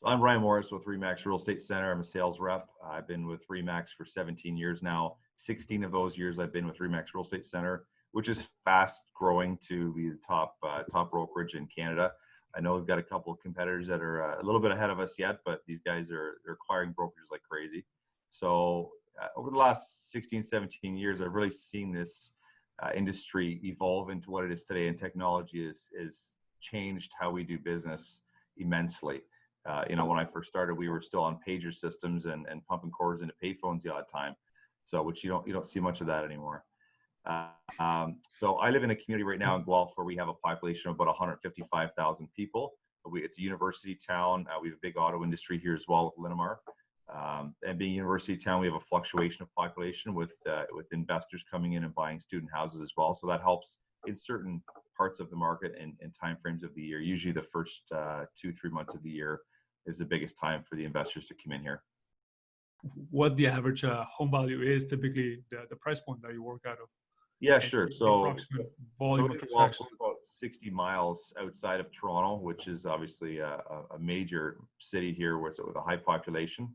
I'm Ryan Morris with Remax Real Estate Center. I'm a sales rep. I've been with Remax for 17 years now. 16 of those years I've been with Remax Real Estate Center, which is fast growing to be the top brokerage in Canada. I know we've got a couple of competitors that are a little bit ahead of us yet, but these guys are acquiring brokerages like crazy. So over the last 16, 17 years, I've really seen this industry evolve into what it is today, and technology is changed how we do business immensely. When I first started, we were still on pager systems and pumping quarters into payphones the odd time. So, which you don't see much of that anymore. So I live in a community right now in Guelph where we have a population of about 155,000 people. It's a university town. We have a big auto industry here as well with Linamar. And being a university town, we have a fluctuation of population with investors coming in and buying student houses as well. So that helps in certain parts of the market and time frames of the year. Usually the first 2-3 months of the year is the biggest time for the investors to come in here. What the average home value is, typically the price point that you work out of? Yeah, sure. So volume of transactions. About 60 miles outside of Toronto, which is obviously a major city here with a high population.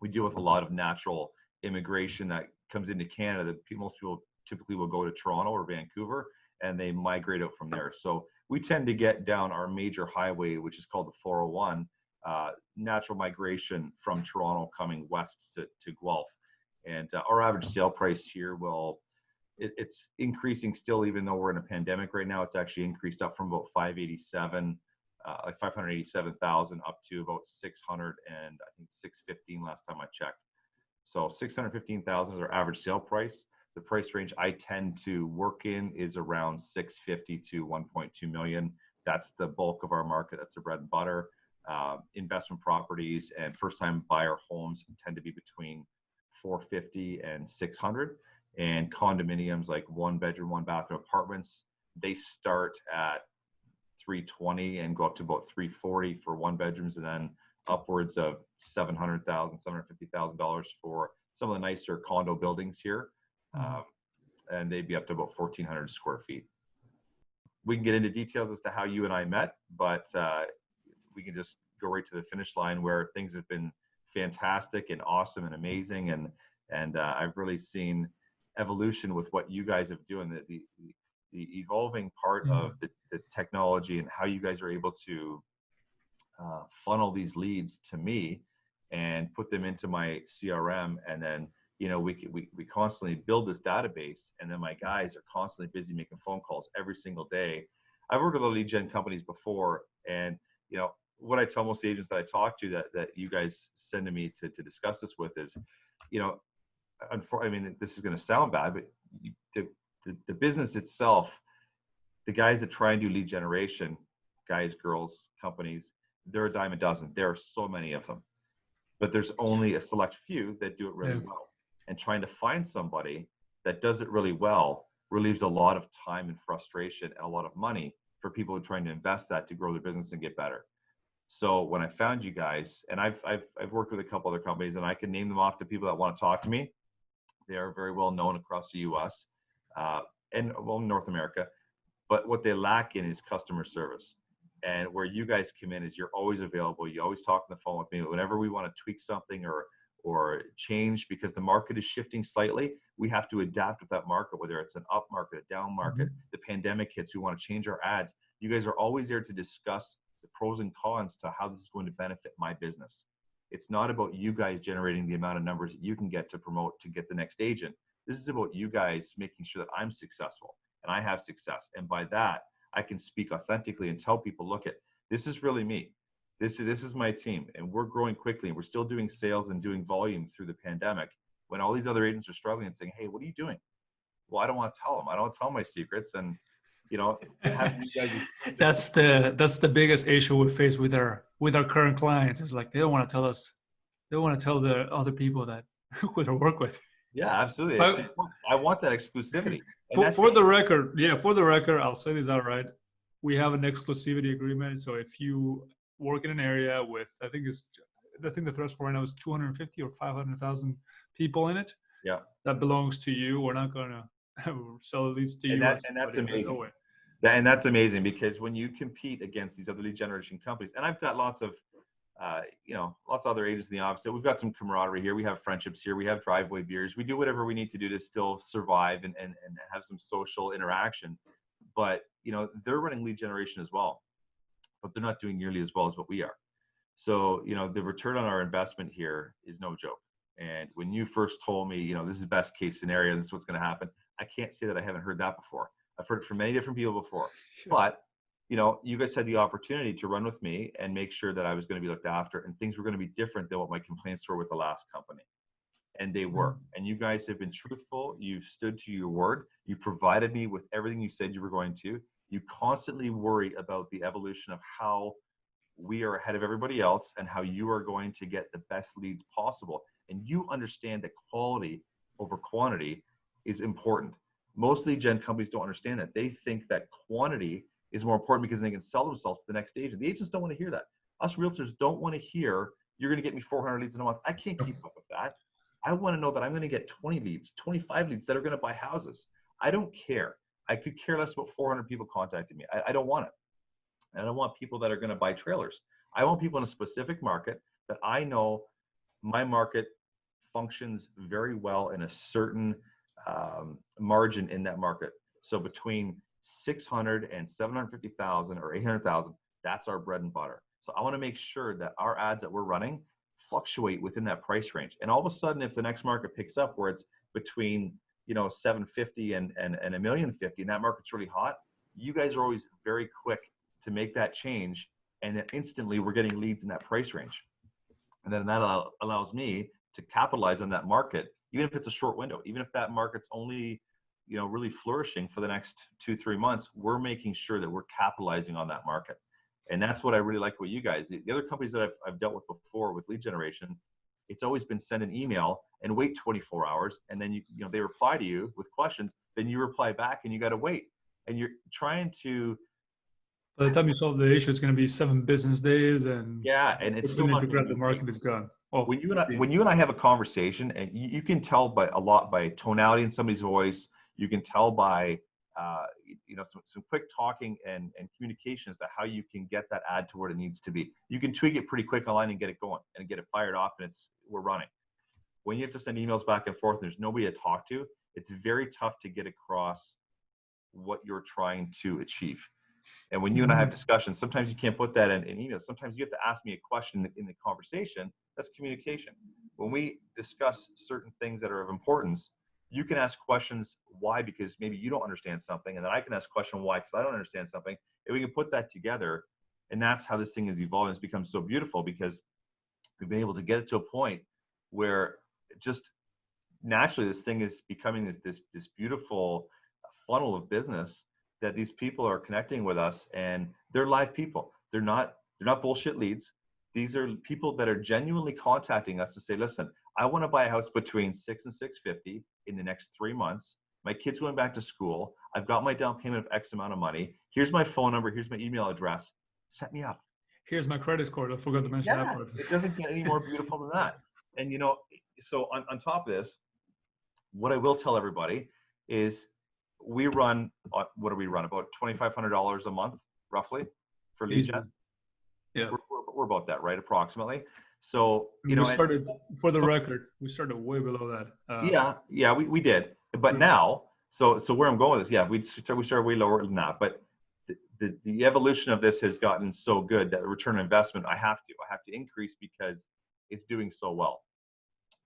We deal with a lot of natural immigration that comes into Canada. Most people typically will go to Toronto or Vancouver, and they migrate out from there. So we tend to get down our major highway, which is called the 401, natural migration from Toronto coming west to Guelph. And our average sale price here it's increasing still, even though we're in a pandemic right now. It's actually increased up from about 587,000 up to about 600 and I think 615 last time I checked. So 615,000 is our average sale price. The price range I tend to work in is around 650 to 1.2 million. That's the bulk of our market. That's the bread and butter. Investment properties and first-time buyer homes tend to be between 450 and 600. And condominiums, like 1-bedroom, 1-bathroom apartments, they start at 320 and go up to about 340 for 1-bedrooms, and then upwards of $700,000, $750,000 for some of the nicer condo buildings here. And they'd be up to about 1,400 square feet. We can get into details as to how you and I met, but we can just go right to the finish line where things have been fantastic and awesome and amazing. And I've really seen evolution with what you guys have doing, the evolving part of the technology and how you guys are able to funnel these leads to me and put them into my CRM. And then, we constantly build this database, and then my guys are constantly busy making phone calls every single day. I've worked with other lead gen companies before, and what I tell most of the agents that I talk to that you guys send to me to discuss this with is, this is going to sound bad, but the business itself, the guys that try and do lead generation, guys, girls, companies, they're a dime a dozen. There are so many of them, but there's only a select few that do it really well. And trying to find somebody that does it really well relieves a lot of time and frustration and a lot of money for people who are trying to invest that to grow their business and get better. So when I found you guys, and I've worked with a couple other companies, and I can name them off to people that want to talk to me. They are very well known across the U.S. And North America. But what they lack in is customer service. And where you guys come in is you're always available. You always talk on the phone with me. Whenever we want to tweak something or change, because the market is shifting slightly, we have to adapt with that market, whether it's an up market, a down market, the pandemic hits, we want to change our ads. You guys are always there to discuss the pros and cons to how this is going to benefit my business. It's not about you guys generating the amount of numbers that you can get to promote to get the next agent. This is about you guys making sure that I'm successful and I have success. And by that, I can speak authentically and tell people, look, this is really me. This is my team, and we're growing quickly, and we're still doing sales and doing volume through the pandemic when all these other agents are struggling and saying, hey, what are you doing? Well, I don't want to tell them. I don't want to tell my secrets. And, that's the biggest issue we face with our current clients. Is like, they don't want to tell us. They don't want to tell the other people that who they work with. Yeah, absolutely. I want that exclusivity. For the record, I'll say this outright. We have an exclusivity agreement. So if you work in an area with, I think the threshold right now is 250 or 500,000 people in it. Yeah. That belongs to you. We're not going to sell leads to you. And that's amazing. And that's amazing, because when you compete against these other lead generation companies, and I've got lots of lots of other agents in the office. We've got some camaraderie here. We have friendships here. We have driveway beers. We do whatever we need to do to still survive and have some social interaction. But, they're running lead generation as well, but they're not doing nearly as well as what we are. So, the return on our investment here is no joke. And when you first told me, this is best case scenario, this is what's going to happen, I can't say that I haven't heard that before. I've heard it from many different people before. Sure. But, you guys had the opportunity to run with me and make sure that I was going to be looked after and things were going to be different than what my complaints were with the last company. And they were. And you guys have been truthful. You've stood to your word. You provided me with everything you said you were going to. You constantly worry about the evolution of how we are ahead of everybody else and how you are going to get the best leads possible. And you understand that quality over quantity is important. Most lead gen companies don't understand that. They think that quantity is more important because they can sell themselves to the next agent. The agents don't want to hear that. Us realtors don't want to hear, you're going to get me 400 leads in a month. I can't keep up with that. I want to know that I'm going to get 20 leads, 25 leads that are going to buy houses. I don't care. I could care less about 400 people contacting me. I don't want it. And I don't want people that are going to buy trailers. I want people in a specific market that I know my market functions very well in a certain margin in that market. So between 600 and 750,000 or 800,000, that's our bread and butter. So I want to make sure that our ads that we're running fluctuate within that price range. And all of a sudden, if the next market picks up where it's between 750 and $1.05 million, and that market's really hot, you guys are always very quick to make that change, and then instantly we're getting leads in that price range. And then that allows me to capitalize on that market, even if it's a short window, even if that market's only really flourishing for the next 2-3 months, we're making sure that we're capitalizing on that market. And that's what I really like with you guys. The other companies that I've dealt with before with lead generation, it's always been send an email and wait 24 hours. And then they reply to you with questions. Then you reply back and you got to wait. And you're trying to. By the time you solve the issue, it's going to be 7 business days. And it's still not to grab the market is gone. Oh, when you and I have a conversation, and you can tell by tonality in somebody's voice, you can tell by some quick talking and communication as to how you can get that ad to where it needs to be. You can tweak it pretty quick online and get it going and get it fired off, and we're running. When you have to send emails back and forth and there's nobody to talk to, it's very tough to get across what you're trying to achieve. And when you and I have discussions, sometimes you can't put that in emails. Sometimes you have to ask me a question in the conversation. That's communication. When we discuss certain things that are of importance, you can ask questions why, because maybe you don't understand something, and then I can ask question why because I don't understand something, and we can put that together. And that's how this thing is evolving. It's become so beautiful because we've been able to get it to a point where just naturally this thing is becoming this beautiful funnel of business that these people are connecting with us, and they're live people. They're not bullshit leads. These are people that are genuinely contacting us to say, listen, I want to buy a house between 6 and 650 in the next 3 months. My kid's going back to school. I've got my down payment of X amount of money. Here's my phone number. Here's my email address. Set me up. Here's my credit score. I forgot to mention that part. It doesn't get any more beautiful than that. And so on top of this, what I will tell everybody is we run, what do we run? About $2,500 a month, roughly, for lead gen. Yeah. We're about that, right? Approximately. So, we started, for the record, we started way below that. We did. But now, so where I'm going with this, we started way lower than that. But the evolution of this has gotten so good that the return on investment, I have to increase because it's doing so well.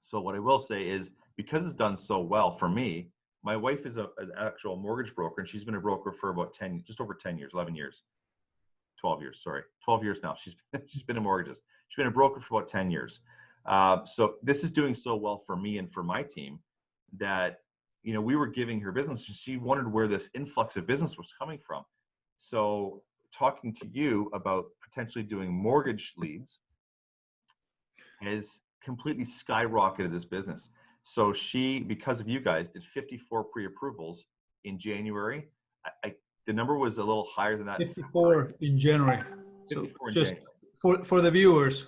So what I will say is, because it's done so well for me, my wife is an actual mortgage broker, and she's been a broker for about 11 years, 12 years, sorry, 12 years now. She's been in mortgages. She's been a broker for about 10 years. So this is doing so well for me and for my team that, we were giving her business, and she wondered where this influx of business was coming from. So talking to you about potentially doing mortgage leads has completely skyrocketed this business. So she, because of you guys, did 54 pre-approvals in January. The number was a little higher than that. 54 in January. 54 in just January. For the viewers,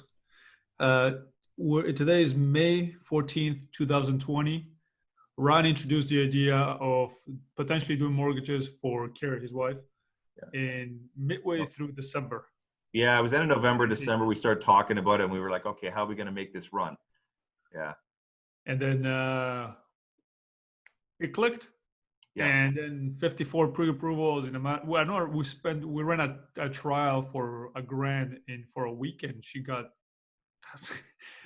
today is May 14th, 2020. Ron introduced the idea of potentially doing mortgages for Carrie, his wife, in midway through December. Yeah, it was end of November, December. We started talking about it, and we were like, okay, how are we going to make this run? Yeah. And then it clicked. Yeah. And then 54 pre-approvals in a month. Well, I know we ran a trial for $1,000 for a weekend. She got, It I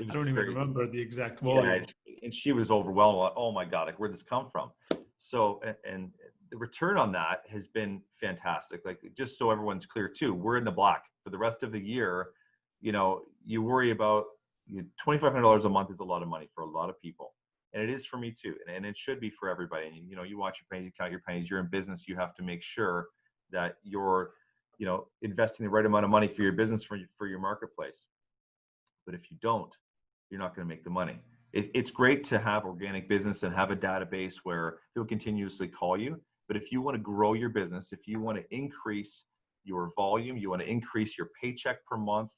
was don't even crazy. remember the exact Yeah, volume. and she was overwhelmed. Like, oh my God, like where'd this come from? So, and the return on that has been fantastic. Like, just so everyone's clear too, we're in the black for the rest of the year. You know, you worry about $2,500 a month is a lot of money for a lot of people. And it is for me too. And it should be for everybody. And, you know, you watch your pennies, you count your pennies, you're in business. You have to make sure that you're, you know, investing the right amount of money for your business, for your marketplace. But if you don't, you're not going to make the money. It's great to have organic business and have a database where people continuously call you. But if you want to grow your business, if you want to increase your volume, you want to increase your paycheck per month,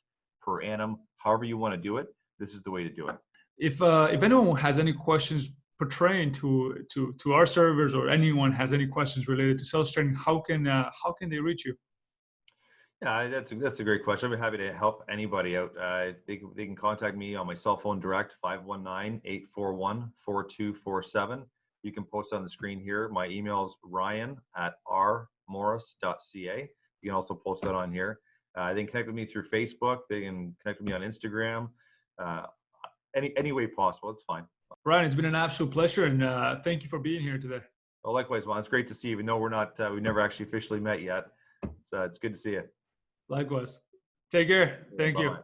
per annum, however you want to do it, this is the way to do it. If anyone has any questions pertaining to our servers, or anyone has any questions related to sales training, how can they reach you? Yeah, that's a great question. I'd be happy to help anybody out. They can contact me on my cell phone direct, 519-841-4247. You can post on the screen here. My email is ryan@rmorris.ca. You can also post that on here. They can connect with me through Facebook. They can connect with me on Instagram. Any way possible, it's fine. Ryan, it's been an absolute pleasure, and thank you for being here today. Well, likewise, Juan. It's great to see you. Even though we've never actually officially met yet. It's good to see you. Likewise. Take care. Thank you. Bye-bye.